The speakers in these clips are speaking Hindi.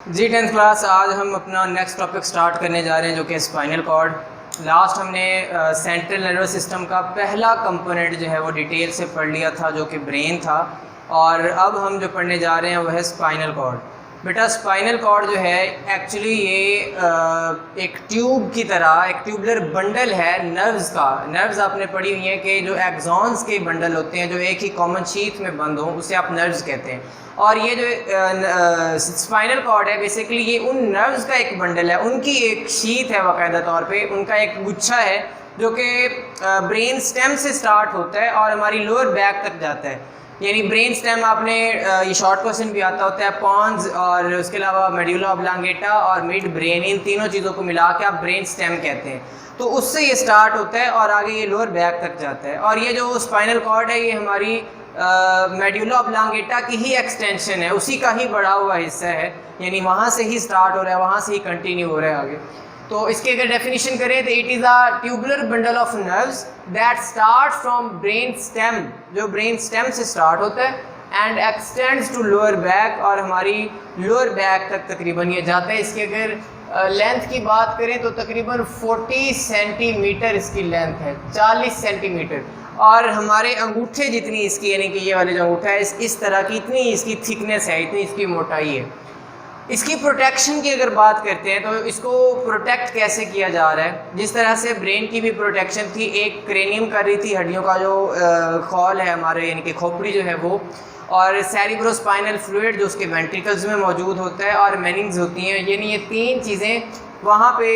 जी 10th क्लास। आज हम अपना नेक्स्ट टॉपिक स्टार्ट करने जा रहे हैं जो कि स्पाइनल कॉर्ड। लास्ट हमने सेंट्रल नर्वस सिस्टम का पहला कंपोनेंट जो है वो डिटेल से पढ़ लिया था जो कि ब्रेन था, और अब हम जो पढ़ने जा रहे हैं वो है स्पाइनल कॉर्ड। बेटा स्पाइनल कॉर्ड जो है एक्चुअली ये एक ट्यूब की तरह एक ट्यूबुलर बंडल है नर्व्स का। नर्व्स आपने पढ़ी हुई हैं कि जो एक्सॉन्स के बंडल होते हैं जो एक ही कॉमन शीथ में बंद हों उसे आप नर्व्स कहते हैं। और ये जो स्पाइनल कॉर्ड है बेसिकली ये उन नर्व्स का एक बंडल है, उनकी एक शीथ है बाकायदा तौर पे, उनका एक गुच्छा है जो कि ब्रेन स्टेम से स्टार्ट होता है और हमारी लोअर बैक तक जाता है। यानी ब्रेन स्टेम आपने ये शॉर्ट क्वेश्चन भी आता होता है, पॉन्स और उसके अलावा मेडुला ऑब्लांगेटा और मिड ब्रेन, इन तीनों चीज़ों को मिला के आप ब्रेन स्टेम कहते हैं। तो उससे ये स्टार्ट होता है और आगे ये लोअर बैक तक जाता है। और ये जो स्पाइनल कॉर्ड है ये हमारी मेडुला ऑब्लांगेटा की ही एक्सटेंशन है, उसी का ही बढ़ा हुआ हिस्सा है, यानी वहाँ से ही स्टार्ट हो रहा है, वहाँ से ही कंटिन्यू हो रहा है आगे। तो इसकी अगर डेफिनेशन करें तो it is a tubular bundle of nerves that start from brain stem, जो ब्रेन स्टेम से स्टार्ट होता है and extends to lower back, और हमारी लोअर बैक तक तकरीबन ये जाता है। इसकी अगर लेंथ की बात करें तो तकरीबन 40 सेंटीमीटर इसकी लेंथ है, 40 सेंटीमीटर। और हमारे अंगूठे जितनी इसकी, यानी कि ये वाले जो अंगूठा है इस तरह की, इतनी इसकी थिकनेस है, इतनी इसकी मोटाई है। इसकी प्रोटेक्शन की अगर बात करते हैं तो इसको प्रोटेक्ट कैसे किया जा रहा है, जिस तरह से ब्रेन की भी प्रोटेक्शन थी, एक क्रेनियम कर रही थी, हड्डियों का जो खौल है हमारे यानी कि खोपड़ी जो है वो, और सेरिब्रोस्पाइनल फ्लूइड जो उसके वेंट्रिकल्स में मौजूद होता है, और मेनिंग्स होती हैं, यानी ये तीन चीज़ें वहाँ पे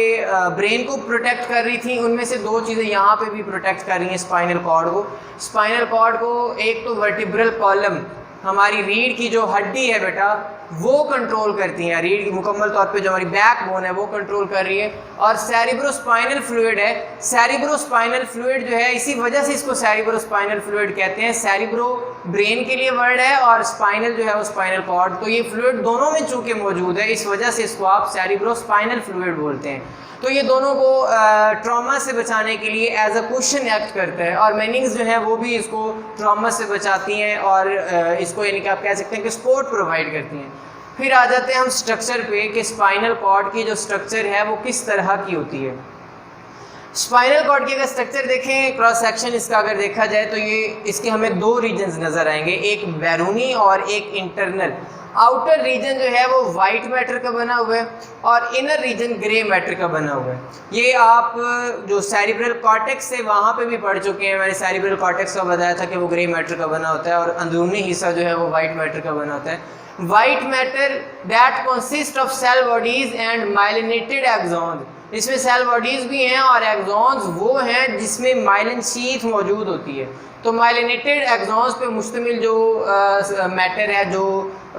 ब्रेन को प्रोटेक्ट कर रही थी। उनमें से दो चीज़ें यहाँ पे भी प्रोटेक्ट कर रही हैं स्पाइनल कॉर्ड को। स्पाइनल कॉर्ड को एक तो वर्टिब्रल कॉलम, हमारी रीढ़ की जो हड्डी है बेटा वो कंट्रोल करती है, रीढ़ की मुकम्मल तौर पे जो हमारी बैक बोन है वो कंट्रोल कर रही है। और सेरिब्रोस्पाइनल फ्लूइड है, सेरिब्रोस्पाइनल फ्लूइड जो है इसी वजह से इसको सेरिब्रोस्पाइनल फ्लूइड कहते हैं। सेरिब्रो ब्रेन के लिए वर्ड है और स्पाइनल जो है वो स्पाइनल कॉर्ड, तो ये फ्लूइड दोनों में चूँकि मौजूद है इस वजह से इसको आप सेरिब्रोस्पाइनल फ्लूइड बोलते हैं। तो ये दोनों को ट्रॉमा से बचाने के लिए एज अ कुशन एक्ट करता है, और मेनिंग्स जो है वो भी इसको ट्रॉमा से बचाती हैं और इसको यानी कि आप कह सकते हैं कि सपोर्ट प्रोवाइड करती हैं। फिर आ जाते हैं हम स्ट्रक्चर पे कि स्पाइनल कॉर्ड की जो स्ट्रक्चर है वो किस तरह की होती है। स्पाइनल कॉर्ड की अगर स्ट्रक्चर देखें, क्रॉस सेक्शन इसका अगर देखा जाए तो ये इसके हमें दो रीजन्स नज़र आएंगे, एक बैरूनी और एक इंटरनल। आउटर रीजन जो है वो वाइट मैटर का बना हुआ है और इनर रीजन ग्रे मैटर का बना हुआ है। ये आप जो सेरिब्रल कॉर्टेक्स से वहाँ पे भी पढ़ चुके हैं, मैंने सेरिब्रल कॉर्टेक्स का बताया था कि वो ग्रे मैटर का बना होता है और अंदरूनी हिस्सा जो है वो वाइट मैटर का बना होता है। White matter that consist of cell bodies and myelinated axons, इसमें सेल बॉडीज़ भी हैं और एक्सॉन्स वो हैं जिसमें माइलिन शीथ मौजूद होती है। तो माइलिनेटेड एक्सॉन्स पे मुश्तमिल जो मैटर है, जो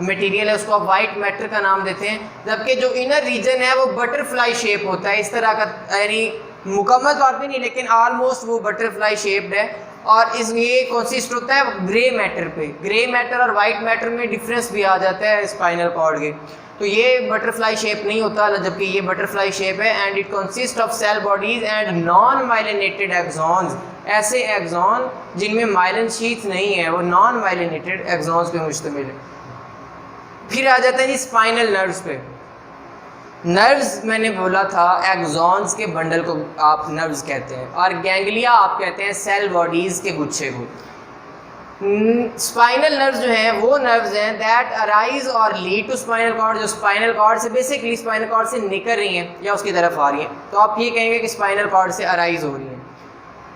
मटेरियल है, उसको आप वाइट मैटर का नाम देते हैं। जबकि जो इनर रीजन है वो बटरफ्लाई शेप होता है, इस तरह का, यानी मुकम्मल तौर पे नहीं लेकिन ऑलमोस्ट वो बटरफ्लाई शेप्ड है। और इस ये कंसिस्ट होता है ग्रे मैटर पे। ग्रे मैटर और वाइट मैटर में डिफरेंस भी आ जाता है स्पाइनल कॉर्ड के। तो ये बटरफ्लाई शेप नहीं होता जबकि ये बटरफ्लाई शेप है। And it consist of cell bodies and non myelinated axons, ऐसे एक्सॉन जिनमें माइलिन शीथ नहीं है वो नॉन माइलिनेटेड एक्सॉन्स पे मुश्तमिल है। फिर आ जाता है जी स्पाइनल नर्व्स पे। नर्व्स मैंने बोला था एक्सॉन्स के बंडल को आप नर्व्स कहते हैं, और गैंग्लिया आप कहते हैं सेल बॉडीज़ के गुच्छे को। स्पाइनल नर्व्स जो हैं वो नर्व्स हैं दैट अराइज और लीड टू स्पाइनल कॉर्ड, जो स्पाइनल कॉर्ड से बेसिकली स्पाइनल कॉर्ड से निकल रही हैं या उसकी तरफ आ रही हैं, तो आप ये कहेंगे कि स्पाइनल कॉर्ड से अराइज हो रही हैं।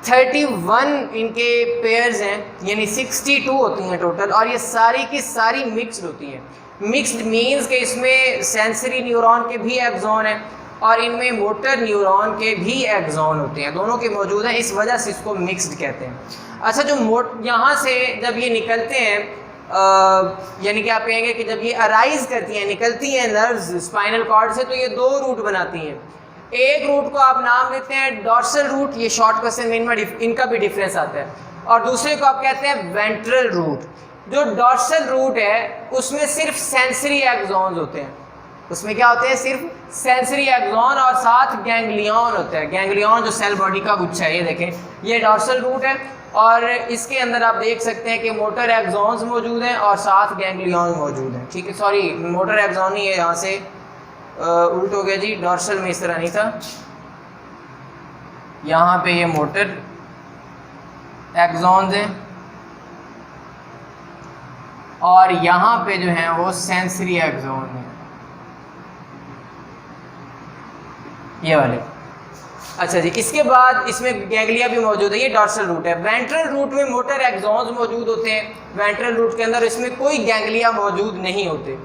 31 इनके पेयर्स हैं, यानी 62 होती हैं टोटल, और ये सारी की सारी मिक्स्ड होती हैं। मिक्स्ड मीन्स कि इसमें सेंसरी न्यूरॉन के भी एक्सॉन हैं और इनमें मोटर न्यूरॉन के भी एक्सॉन होते हैं, दोनों के मौजूद हैं, इस वजह से इसको मिक्स्ड कहते हैं। अच्छा, जो यहाँ से जब ये निकलते हैं यानी कि आप कहेंगे कि जब ये अराइज करती हैं, निकलती हैं नर्व्स स्पाइनल कॉर्ड से, तो ये दो रूट बनाती हैं। एक रूट को आप नाम देते हैं डॉर्सल रूट, ये शॉर्ट क्वेश्चन में इनका भी डिफरेंस आता है, और दूसरे को आप कहते हैं वेंट्रल रूट। जो डॉर्सल रूट है उसमें सिर्फ सेंसरी एक्सॉन्स होते हैं, उसमें क्या होते हैं, सिर्फ सेंसरी एक्सॉन और साथ गैंग्लियन होता है। गैंग्लियन जो सेल बॉडी का गुच्छा है, ये देखें ये डॉर्सल रूट है और इसके अंदर आप देख सकते हैं कि मोटर एक्सॉन्स मौजूद हैं और साथ गैंग्लियन मौजूद हैं। ठीक है, सॉरी मोटर एक्सॉन ही है, यहाँ से उल्ट हो गया जी, डॉर्सल में इस तरह नहीं था। यहाँ पे ये मोटर एक्सॉन्स हैं और यहाँ पे जो है वो सेंसरी एक्सॉन है, ये वाले। अच्छा जी, इसके बाद इसमें गैंग्लिया भी मौजूद है, ये डॉर्सल रूट है। वेंट्रल रूट में मोटर एक्सॉन्स मौजूद होते हैं, वेंट्रल रूट के अंदर इसमें कोई गैंग्लिया मौजूद नहीं होते।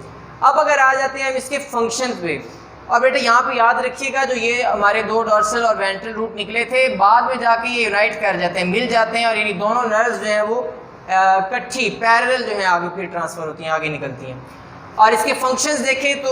अब अगर आ जाते हैं हम इसके फंक्शन पे, और बेटा यहाँ पे याद रखिएगा जो ये हमारे दो डॉर्सल और वेंट्रल रूट निकले थे, बाद में जाके ये यूनाइट कर जाते हैं, मिल जाते हैं, और यानी दोनों नर्व्स जो हैं वो इकट्ठी पैरेलल जो है आगे फिर ट्रांसफ़र होती हैं, आगे निकलती हैं। और इसके फंक्शंस देखें तो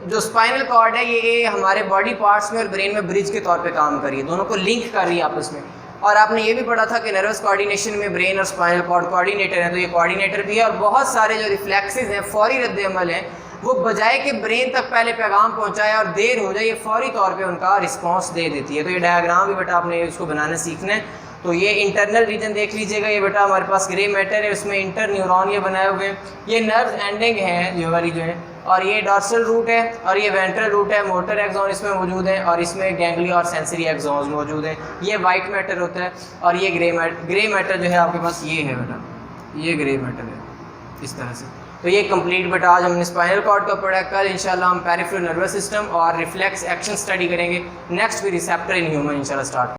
जो स्पाइनल कॉर्ड है ये हमारे बॉडी पार्ट्स में और ब्रेन में ब्रिज के तौर पे काम कर रही है, दोनों को लिंक कर रही है आपस में। और आपने ये भी पढ़ा था कि नर्वस कोऑर्डिनेशन में ब्रेन और स्पाइनल कॉर्ड कोऑर्डिनेटर है, तो ये कोऑर्डिनेटर भी है। और बहुत सारे जो रिफ्लेक्सेस हैं, फौरी रद्द अमल हैं, वो बजाय के ब्रेन तक पहले पैगाम पहुंचाए और देर हो जाए, ये फौरी तौर पे उनका रिस्पांस दे देती है। तो ये डायग्राम भी बेटा आपने इसको बनाना सीखना है। तो ये इंटरनल रीजन देख लीजिएगा, ये बेटा हमारे पास ग्रे मैटर है, उसमें इंटर न्यूरॉन ये बनाए हुए हैं, ये नर्व एंडिंग है जो वाली जो है, और ये डॉर्सल रूट है और ये वेंट्रल रूट है, मोटर एक्सॉन इसमें मौजूद है और इसमें गैंग्लिया और सेंसरी एक्सॉन्स मौजूद हैं। ये वाइट मैटर होता है और ये ग्रे मैटर जो है आपके पास ये है बेटा, ये ग्रे मैटर है इस तरह से। तो ये कंप्लीट बेटा आज हमने स्पाइनल कॉर्ड का पढ़ा। कल इंशाल्लाह हम पेरिफेरल नर्वस सिस्टम और रिफ्लेक्स एक्शन स्टडी करेंगे। नेक्स्ट भी रिसेप्टर इन ह्यूमन इंशाल्लाह स्टार्ट